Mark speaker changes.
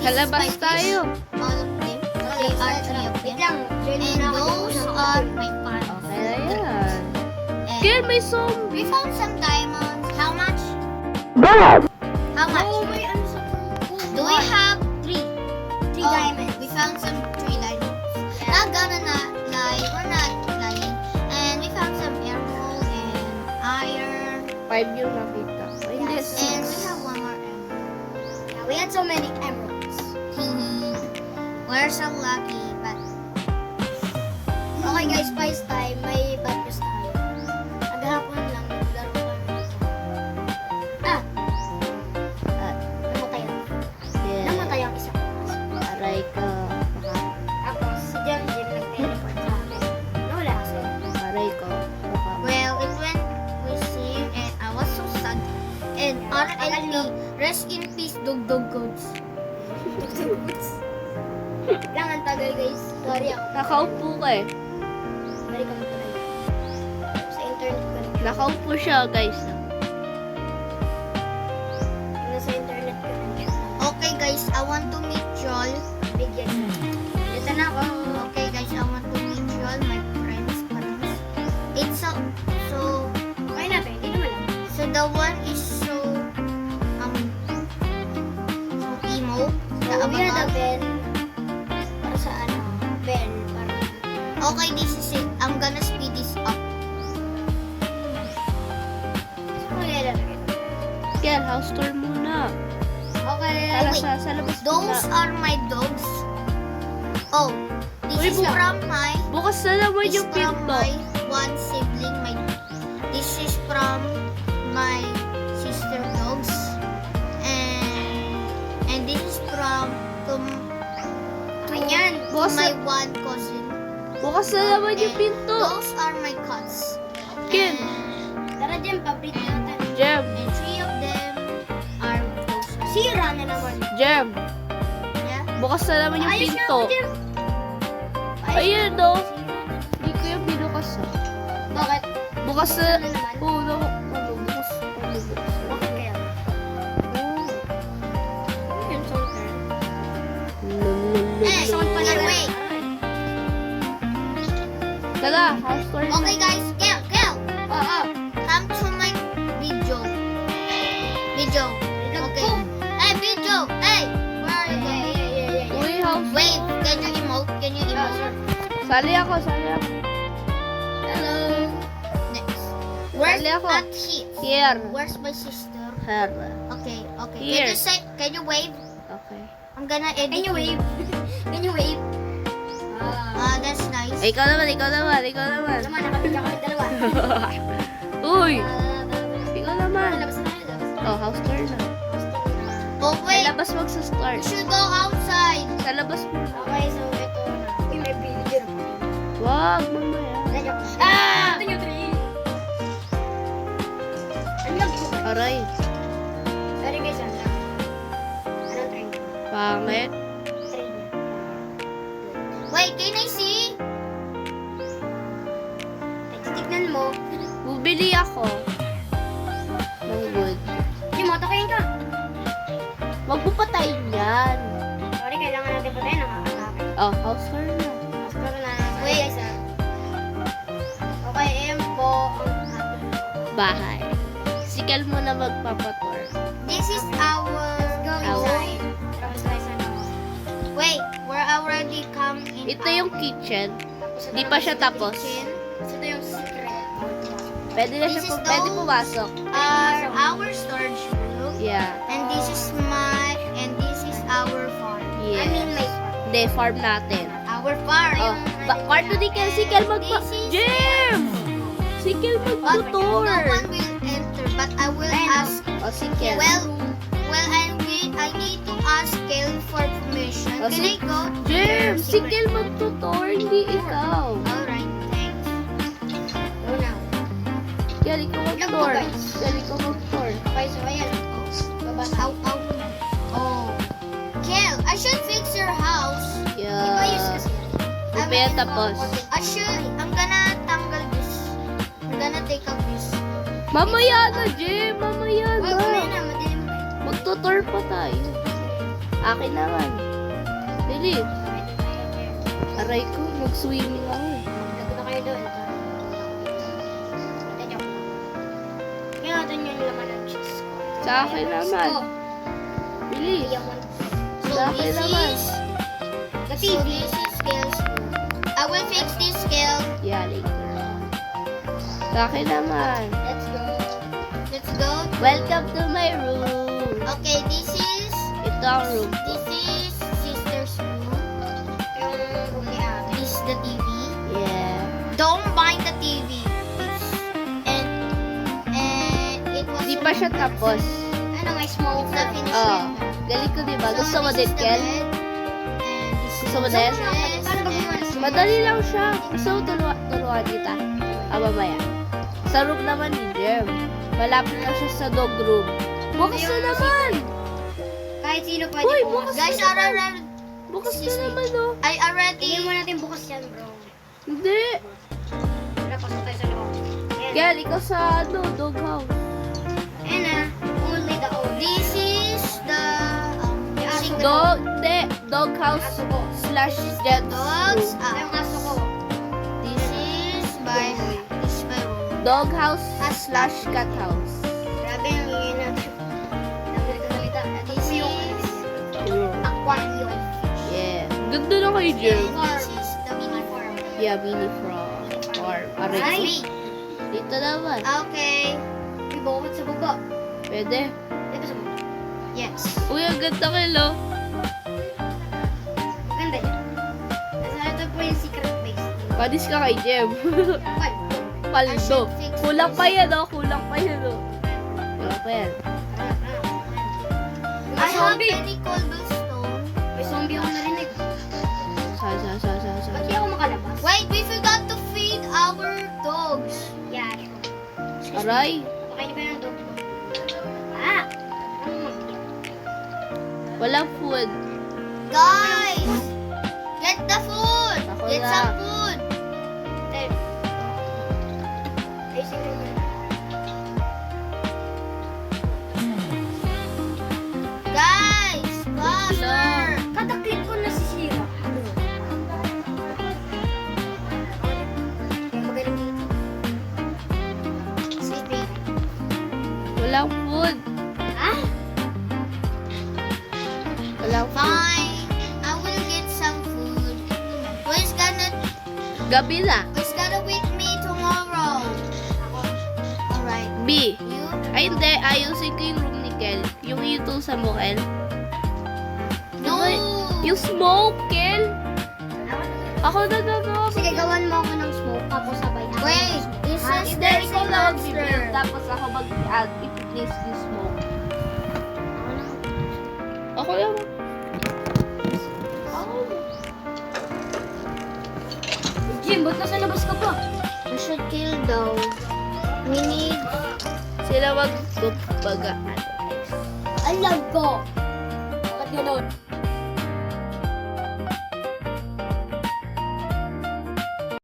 Speaker 1: Sa labas tayo.
Speaker 2: All of them. They are three of them. And those are my parents.
Speaker 1: Okay na yan.
Speaker 2: And
Speaker 1: Kaya may zombie.
Speaker 2: we found some diamonds. How much? How much?
Speaker 1: Oh,
Speaker 2: Do we have three? Three diamonds. We found some three diamonds. Not gonna lie. We're not lying. And we found some emerald and iron.
Speaker 1: 5 yung nakita. Ay, hindi,
Speaker 2: And we
Speaker 1: 6.
Speaker 2: have one more emerald.
Speaker 3: Yeah, we had so many emeralds.
Speaker 2: We're so lucky, but
Speaker 3: Okay guys, spice time. May bad news tayo. Naghapon lang, naglaro kami dito. Namatay ako. Namatay ang isa.
Speaker 1: Aray ka.
Speaker 3: Tapos, si Jim nag-teleport sa akin. Nawala kasi.
Speaker 1: Aray ka.
Speaker 2: well, it went missing, and I was so sad. And RLP, rest in peace, Dog Goats.
Speaker 3: Lang ang tagal guys. Sorry ako.
Speaker 1: Nakaupo ka eh.
Speaker 3: Balik ako talaga. Sa internet ko lang.
Speaker 1: Nakaupo siya, guys.
Speaker 3: Nasa internet ko lang siya.
Speaker 2: Okay, guys, I want to meet y'all.
Speaker 3: Bigyan na. Ito na ako.
Speaker 2: Okay, guys, I want to meet y'all, my friends. It's so
Speaker 3: Okay na, hindi naman lang.
Speaker 2: so the one is so emo.
Speaker 3: So, we had a bell. Para sa ano? Bell. Para
Speaker 2: Okay, this is it. I'm gonna speed this up.
Speaker 3: sa mga lalagay.
Speaker 1: Kaya, house tour muna.
Speaker 3: Okay.
Speaker 1: Para
Speaker 2: wait.
Speaker 1: sa labas
Speaker 2: Those
Speaker 1: muna.
Speaker 2: are my dogs. Oh, this is
Speaker 1: Uy,
Speaker 2: from my
Speaker 1: Bukas na naman
Speaker 2: this
Speaker 1: yung
Speaker 2: from
Speaker 1: pinto.
Speaker 2: my one sibling. This is from my sister dogs, and this is from
Speaker 3: Ayan.
Speaker 1: Bukas
Speaker 2: my
Speaker 1: na,
Speaker 2: one cousin.
Speaker 1: bukas na naman yung
Speaker 2: And
Speaker 1: pinto.
Speaker 2: Those are my cats.
Speaker 1: Ken.
Speaker 3: Tara dyan, paborito natin.
Speaker 1: Jem.
Speaker 2: And three of them are dogs.
Speaker 3: Sira na naman.
Speaker 1: Jem.
Speaker 2: Yeah.
Speaker 1: Bukas na naman yung
Speaker 3: Ayos nga
Speaker 1: pinto.
Speaker 3: ako dyan.
Speaker 1: Ayun, no. Hindi ko yung binukas.
Speaker 3: Bakit?
Speaker 1: Bukas na.
Speaker 3: Ano naman?
Speaker 1: Oo, bukas.
Speaker 3: Bakit kaya? Ano yun, song turn?
Speaker 2: Song pala, wait.
Speaker 1: Tala, house tour na.
Speaker 2: Okay, guys, Kel, come to my video. Okay. Hey, video. Hey, where are you going?
Speaker 1: Uy, house.
Speaker 2: Wait, can you emote?
Speaker 1: Sali ako.
Speaker 2: Hello. Next. Where's
Speaker 1: Sali ako.
Speaker 2: not he?
Speaker 1: Here.
Speaker 2: Where's my sister?
Speaker 1: Her.
Speaker 2: Okay.
Speaker 1: Here.
Speaker 2: Can you wave?
Speaker 1: Okay.
Speaker 2: I'm gonna edit.
Speaker 3: Can you wave? Can you wave?
Speaker 2: That's nice.
Speaker 1: Ay, ikaw naman.
Speaker 3: Naman, nakapilya kami dalawa.
Speaker 1: Uy, ikaw naman.
Speaker 3: Labas na tayo, labas na.
Speaker 1: Oh, house tour na.
Speaker 2: Oh,
Speaker 1: Sa
Speaker 2: wait.
Speaker 1: labas magsa-start.
Speaker 2: You should go outside.
Speaker 1: Sa labas mo.
Speaker 3: Okay, so ito na. Uy, may video na.
Speaker 1: Wag, mamaya.
Speaker 3: Ito yung tree. Ano lang po?
Speaker 1: Aray,
Speaker 3: Sorry guys, ano lang. Anong tree?
Speaker 1: pangit.
Speaker 3: Tree niya.
Speaker 2: Wait, can I see?
Speaker 3: Tignan mo.
Speaker 1: Bubili ako. Ng wood.
Speaker 3: Yung motokain ka.
Speaker 1: Wag mo patayin yan.
Speaker 3: Sorry, kailangan natin pa tayo nakakatake.
Speaker 1: Oh, house tour na.
Speaker 3: Mas pero na.
Speaker 2: Wait.
Speaker 3: Guys, okay, ayan po ang ating.
Speaker 1: Bahay. Sikal mo na magpapatour.
Speaker 2: This is our.
Speaker 3: Go inside. Tapos tayo sa ano.
Speaker 2: Wait, we're already come in.
Speaker 1: Ito yung kitchen.
Speaker 3: Tapos
Speaker 1: Di pa siya tapos.
Speaker 2: kitchen.
Speaker 3: Ito yung secret.
Speaker 1: Pwede na siya
Speaker 2: This is
Speaker 1: pwede
Speaker 2: those-
Speaker 1: pumasok.
Speaker 2: Our storage room.
Speaker 1: Yeah.
Speaker 2: And this is our farm.
Speaker 1: Yes.
Speaker 3: I mean, my farm.
Speaker 1: Hindi, farm natin.
Speaker 2: Our farm.
Speaker 1: Oh, kwarto ni Kel, si Kel
Speaker 2: This is-
Speaker 1: Jim! Si Kel
Speaker 2: But
Speaker 1: magtutour.
Speaker 2: no one will enter. But I will ask.
Speaker 1: Oh, si Kel.
Speaker 2: Well, I need to ask Kelly for permission.
Speaker 1: Oh,
Speaker 2: Can
Speaker 1: si-
Speaker 2: I go?
Speaker 1: Jim, si Kel magtutour, hindi ikaw.
Speaker 2: Alright, thanks.
Speaker 3: Go now.
Speaker 1: Kel, ikaw mag-tour. Kel, ikaw mag-tour.
Speaker 3: Okay, so ayan. Baba sa
Speaker 2: Ow, ow. Oh. Kel, I should fix your house.
Speaker 3: Ayos
Speaker 1: Yeah.
Speaker 3: kasi.
Speaker 1: Mamaya tapos.
Speaker 2: I'm gonna tanggal this. I'm gonna take out this.
Speaker 1: Mamaya na, Jim. Mamaya
Speaker 3: Wag, mamaya
Speaker 1: na.
Speaker 3: na, madilim pa.
Speaker 1: Magtutour pa tayo. Akin naman. Dili. Aray ko, mag-swimming ako eh.
Speaker 3: Lago na kayo doon. Ito. Kaya natin yung laman ng cheese ko.
Speaker 1: Sa akin naman. Bilis.
Speaker 3: Bigyan mo.
Speaker 2: So
Speaker 1: Sa akin
Speaker 2: this
Speaker 1: naman.
Speaker 2: is...
Speaker 3: The
Speaker 2: So
Speaker 3: TV.
Speaker 2: this is scales. I will fix this scale.
Speaker 1: Yeah, later. Sa akin naman.
Speaker 3: Let's go.
Speaker 2: Let's go.
Speaker 1: Welcome to my room.
Speaker 2: Okay, this is...
Speaker 1: Ito ang room.
Speaker 2: This is sister's room.
Speaker 3: Yung room ni ate.
Speaker 2: This is the TV.
Speaker 1: Yeah.
Speaker 2: Don't bind the TV. And it was...
Speaker 1: Di pa siya tapos.
Speaker 3: Ano, may smoke
Speaker 2: It's the finish
Speaker 1: Oh.
Speaker 2: yet.
Speaker 1: Galing ko, diba?
Speaker 2: So,
Speaker 1: Gusto mo
Speaker 2: this
Speaker 1: din,
Speaker 2: is the
Speaker 1: Ken?
Speaker 2: bed. And this
Speaker 1: Gusto mo
Speaker 2: is
Speaker 1: din?
Speaker 2: the
Speaker 3: Paano ba gumawa ng
Speaker 1: Madali lang siya. Gusto mo turuan kita? Mamaya. Sa room naman ni Jem. Malapit na siya sa dog room. Bukas na naman!
Speaker 3: Kahit sino pwede
Speaker 1: Uy,
Speaker 3: pumasok.
Speaker 2: Guys,
Speaker 1: Bukas na
Speaker 2: Excuse me.
Speaker 1: naman, oh.
Speaker 2: I already...
Speaker 3: Hindi mo natin bukas yan, bro.
Speaker 1: Hindi.
Speaker 3: Wala, pasok tayo sa loob. Ayan.
Speaker 1: Yan, ikaw sa dog house.
Speaker 3: Ayan na. Only the old.
Speaker 2: This is the...
Speaker 1: Dog house slash jet
Speaker 2: Dogs.
Speaker 1: room.
Speaker 3: Yung aso ko.
Speaker 2: This is by... This is my room.
Speaker 1: Dog house slash cat house.
Speaker 3: Grabe, ang ingay na. Dami ka salita.
Speaker 2: This
Speaker 3: Yung
Speaker 2: is...
Speaker 3: aquarium.
Speaker 1: Yeah. Ganda na kay Jem.
Speaker 2: This is the mini farm.
Speaker 1: Yeah, mini frog. Or aray.
Speaker 2: Ay!
Speaker 1: Dito naman.
Speaker 2: Okay.
Speaker 3: Ibukod sa baba.
Speaker 1: Pwede.
Speaker 3: Dito sa baba.
Speaker 2: Yes.
Speaker 1: Uy, ang ganda kilo.
Speaker 3: Ganda niya. Nasa ito po yung secret base.
Speaker 1: Padis ka kay Jem.
Speaker 3: What?
Speaker 1: Paldo. Kulang pa yan, oh. Kulang pa yan, oh. Kulang pa yan.
Speaker 2: I have any cobblestone.
Speaker 3: May zombie ako narinig.
Speaker 1: Sa.
Speaker 3: Ba't di ako makalabas?
Speaker 2: Wait, we forgot to feed our dogs.
Speaker 3: Yeah, sure.
Speaker 1: Aray.
Speaker 3: Pakain ba yung dog? Ah!
Speaker 1: Walang food.
Speaker 2: Guys! Get the food!
Speaker 1: Ako
Speaker 2: Get
Speaker 1: na.
Speaker 2: some food!
Speaker 3: Ayusin ko yun.
Speaker 2: Guys! Faster!
Speaker 3: Kada-click ko nasisira. Magaling dito.
Speaker 2: Sleeping.
Speaker 1: Walang food.
Speaker 3: Ah!
Speaker 1: Walang food.
Speaker 2: Fine. I will get some food. Who's
Speaker 1: Gabi na.
Speaker 2: gonna wake me tomorrow? Alright.
Speaker 1: B.
Speaker 2: You?
Speaker 1: Ay, hindi. Ayusin ko yung room ni Kel. Yung iutusan mo, Kel.
Speaker 2: No!
Speaker 1: Yung smoke, Kel. Ako na gagawa.
Speaker 3: Sige, gawan mo ako ng smoke. Ako sabay ako.
Speaker 2: Wait! This
Speaker 3: Ah,
Speaker 2: is
Speaker 1: Hindi,
Speaker 2: the
Speaker 1: ikaw na
Speaker 2: monster.
Speaker 1: mag-build. Tapos ako mag-add i-place yung smoke. Ako lang.
Speaker 3: Jim, ba't nasa labas ka pa?
Speaker 2: We should kill though. We need...
Speaker 1: Sila mag-bagaan.
Speaker 3: Alam ko. Bakit gano'n?